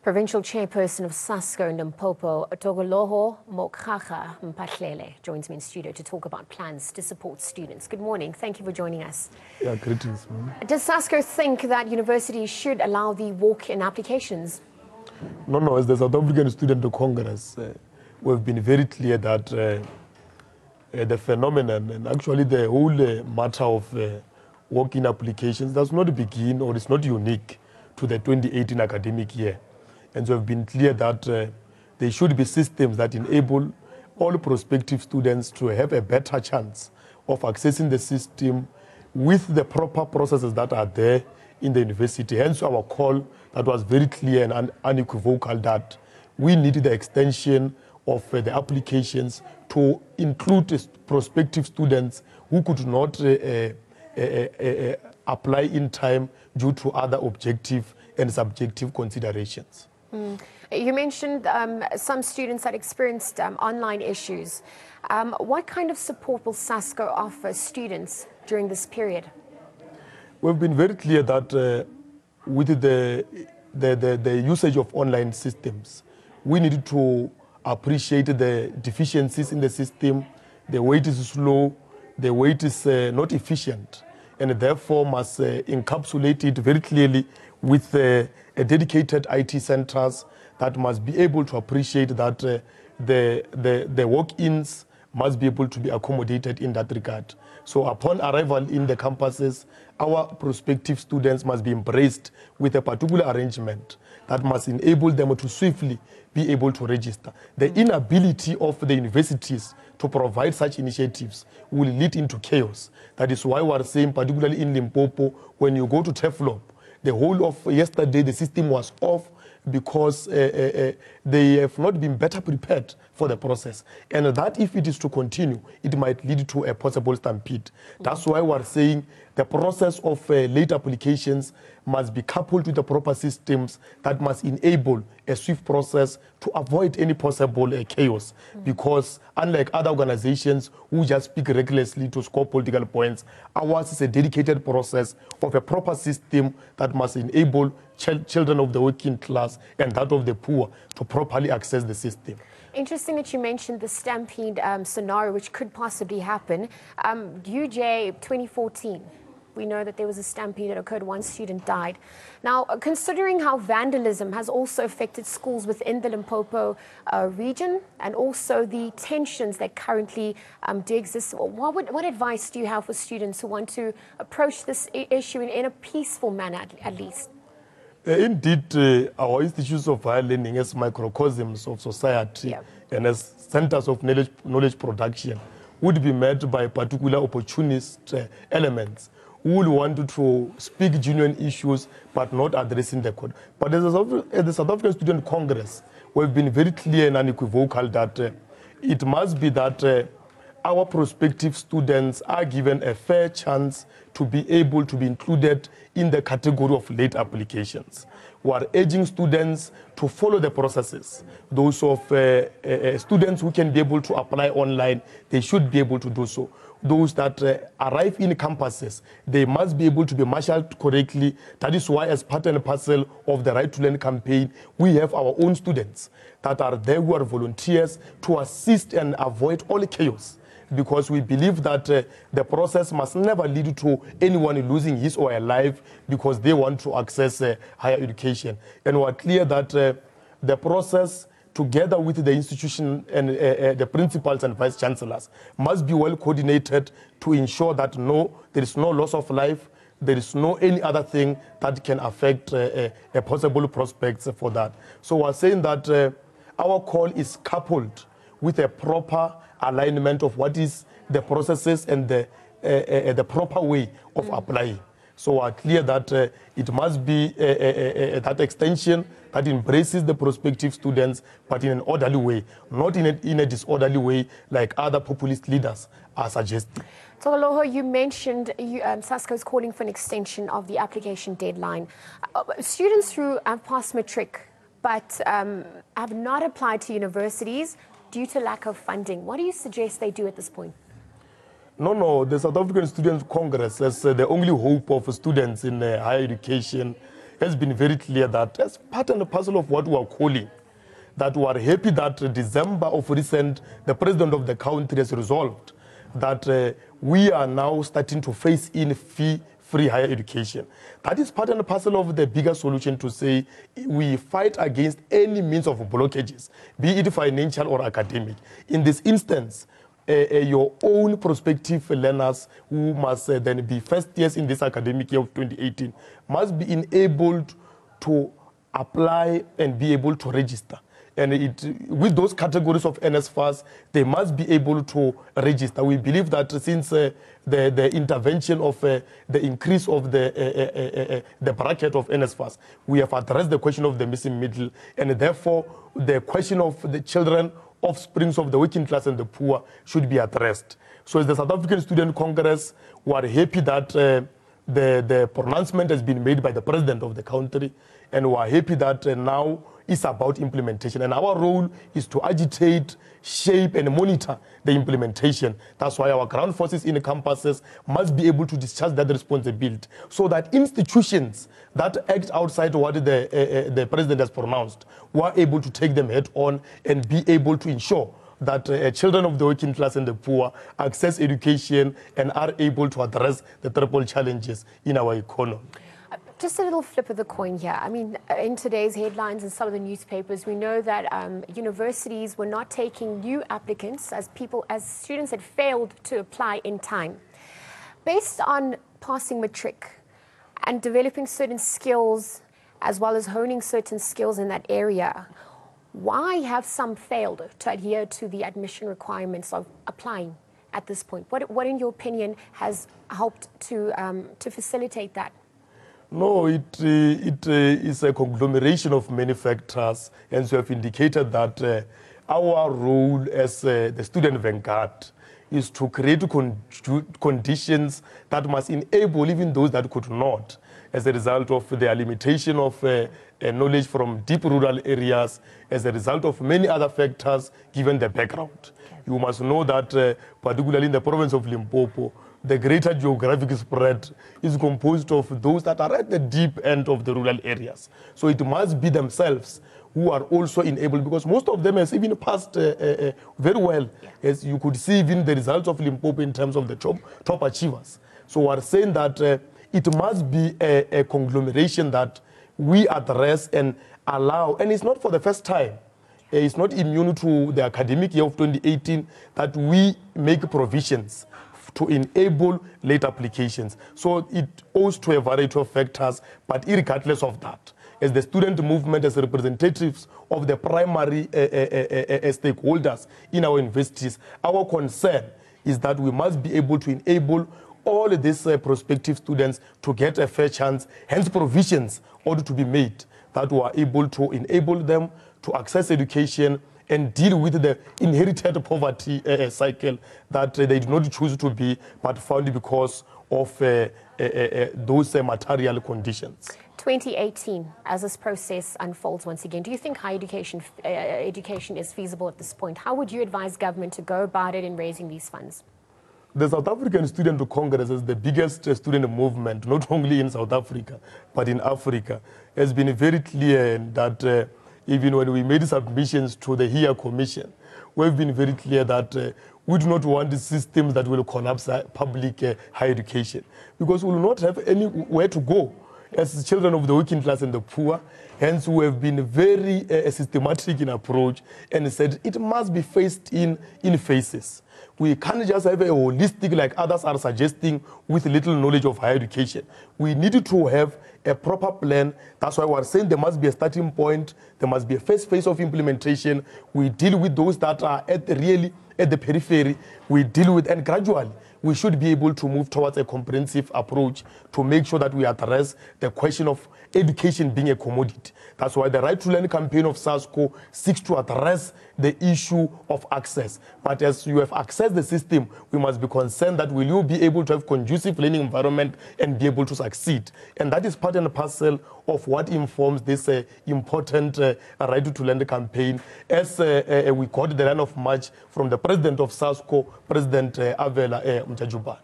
Provincial chairperson of Sasco in Limpopo, Maphahlele, joins me in studio to talk about plans to support students. Good morning. Thank you for joining us. Yeah, greetings, ma'am. Does Sasco think that universities should allow the walk-in applications? No, as the South African Student Congress, we've been very clear that the phenomenon and actually the whole matter of walk-in applications does not begin or is not unique to the 2018 academic year. And so we've been clear that there should be systems that enable all prospective students to have a better chance of accessing the system with the proper processes that are there in the university. Hence our call that was very clear and unequivocal that we need the extension of the applications to include prospective students who could not apply in time due to other objective and subjective considerations. You mentioned some students that experienced online issues. What kind of support will Sasco offer students during this period? We've been very clear that with the usage of online systems, we need to appreciate the deficiencies in the system, the way it is slow, the way it is not efficient, and therefore must encapsulate it very clearly with a dedicated IT centers that must be able to appreciate that the walk-ins must be able to be accommodated in that regard. So upon arrival in the campuses, our prospective students must be embraced with a particular arrangement that must enable them to swiftly be able to register. The inability of the universities to provide such initiatives will lead into chaos. That is why we are saying, particularly in Limpopo, when you go to Teflop, the whole of yesterday, the system was off because they have not been better prepared for the process. And that, if it is to continue, it might lead to a possible stampede. That's why we are saying the process of late applications must be coupled with the proper systems that must enable a swift process to avoid any possible chaos. Because unlike other organizations who just speak recklessly to score political points, ours is a dedicated process of a proper system that must enable children of the working class and that of the poor to properly access the system. Interesting that you mentioned the Stampede scenario, which could possibly happen. UJ 2014. We know that there was a stampede that occurred, one student died. Now, considering how vandalism has also affected schools within the Limpopo region and also the tensions that currently do exist, what advice do you have for students who want to approach this issue in a peaceful manner, at least? Indeed, our institutions of higher learning as microcosms of society and as centers of knowledge production would be met by particular opportunist elements who will want to speak genuine issues but not addressing the code. But as the South African Student Congress, we've been very clear and unequivocal that it must be that our prospective students are given a fair chance to be able to be included in the category of late applications. We are urging students to follow the processes. Those of students who can be able to apply online, they should be able to do so. Those that arrive in campuses, they must be able to be marshaled correctly. That is why, as part and parcel of the Right to Learn campaign, we have our own students that are there who are volunteers to assist and avoid all chaos. Because we believe that the process must never lead to anyone losing his or her life because they want to access higher education. And we are clear that the process, together with the institution and the principals and vice chancellors, must be well coordinated to ensure that there is no loss of life, there is no any other thing that can affect a possible prospects for that. So we are saying that our call is coupled with a proper alignment of what is the processes and the proper way of applying. So we are clear that it must be that extension that embraces the prospective students, but in an orderly way, not in a disorderly way like other populist leaders are suggesting. Togoloho, you mentioned Sasco is calling for an extension of the application deadline. Students who have passed matric but have not applied to universities due to lack of funding, what do you suggest they do at this point? No, the South African Student Congress, as the only hope of students in higher education, has been very clear that as part and parcel of what we are calling, that we are happy that December of recent, the president of the country has resolved that we are now starting to face in fee-free higher education. That is part and parcel of the bigger solution to say we fight against any means of blockages, be it financial or academic. In this instance, your own prospective learners who must then be first years in this academic year of 2018 must be enabled to apply and be able to register. And with those categories of NSFAS, they must be able to register. We believe that since the intervention of the increase of the bracket of NSFAS, we have addressed the question of the missing middle, and therefore the question of the children, offsprings of the working class and the poor should be addressed. So as the South African Student Congress, we are happy that the pronouncement has been made by the president of the country, and we are happy that now it's about implementation. And our role is to agitate, shape, and monitor the implementation. That's why our ground forces in the campuses must be able to discharge that responsibility, so that institutions that act outside what the president has pronounced were able to take them head on and be able to ensure that children of the working class and the poor access education and are able to address the triple challenges in our economy. Just a little flip of the coin here. I mean, in today's headlines and some of the newspapers, we know that universities were not taking new applicants as students had failed to apply in time. Based on passing matric and developing certain skills, as well as honing certain skills in that area, why have some failed to adhere to the admission requirements of applying at this point? What in your opinion, has helped to facilitate that? No, it is a conglomeration of many factors, and so have indicated that our role as the student vanguard is to create conditions that must enable even those that could not, as a result of their limitation of knowledge from deep rural areas, as a result of many other factors given the background. Okay. You must know that particularly in the province of Limpopo, the greater geographic spread is composed of those that are at the deep end of the rural areas. So it must be themselves who are also enabled, because most of them has even passed very well, as you could see even the results of Limpopo in terms of the top achievers. So we are saying that it must be a conglomeration that we address and allow, and it's not for the first time. It's not immune to the academic year of 2018 that we make provisions to enable late applications. So it owes to a variety of factors, but regardless of that, as the student movement, as representatives of the primary stakeholders in our universities, our concern is that we must be able to enable all these prospective students to get a fair chance, hence provisions ought to be made that we are able to enable them to access education and deal with the inherited poverty cycle that they do not choose to be, but found because of those material conditions. 2018, as this process unfolds once again, do you think higher education is feasible at this point? How would you advise government to go about it in raising these funds? The South African Student Congress is the biggest student movement, not only in South Africa, but in Africa. Has been very clear that even when we made submissions to the HERE Commission, we've been very clear that we do not want the systems that will collapse public higher education, because we will not have anywhere to go as children of the working class and the poor. Hence, we have been very systematic in approach and said it must be faced in phases. We can't just have a holistic, like others are suggesting, with little knowledge of higher education. We need to have a proper plan. That's why we're saying there must be a starting point. There must be a first phase of implementation. We deal with those that are really at the periphery. We deal with, and gradually, we should be able to move towards a comprehensive approach to make sure that we address the question of education being a commodity. That's why the Right to Learn campaign of Sasco seeks to address the issue of access. But as you have accessed the system, we must be concerned that will you be able to have conducive learning environment and be able to succeed. And that is part and parcel of what informs this important Right to Learn campaign. As we got the line of march from the president of Sasco, President Avela Mjajubana.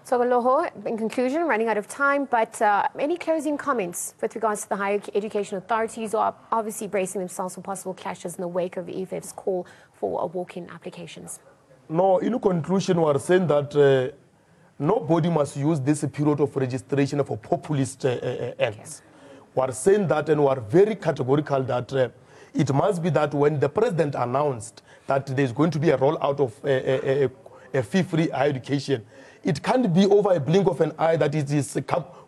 So, Loho, in conclusion, running out of time, but any closing comments with regards to the higher education authorities who are obviously bracing themselves for possible clashes in the wake of the EFF's call for walk-in applications? No, in conclusion, we are saying that nobody must use this period of registration for populist ends. We are saying that, and we are very categorical that it must be that when the president announced that there is going to be a rollout of a fee-free higher education, it can't be over a blink of an eye that it is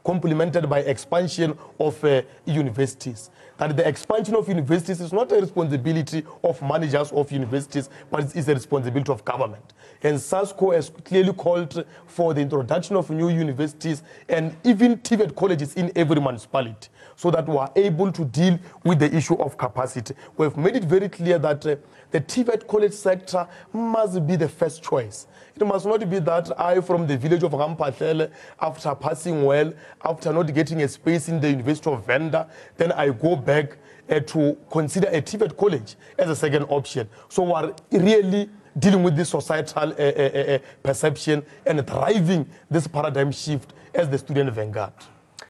complemented by expansion of universities. That the expansion of universities is not a responsibility of managers of universities, but it is a responsibility of government. And Sasco has clearly called for the introduction of new universities and even TVET colleges in every municipality, so that we are able to deal with the issue of capacity. We have made it very clear that the TVET college sector must be the first choice. It must not be that I, from the village of Maphahlele, after passing well, after not getting a space in the University of Venda, then I go back to consider a TVET college as a second option. So we are really dealing with this societal perception and driving this paradigm shift as the student vanguard.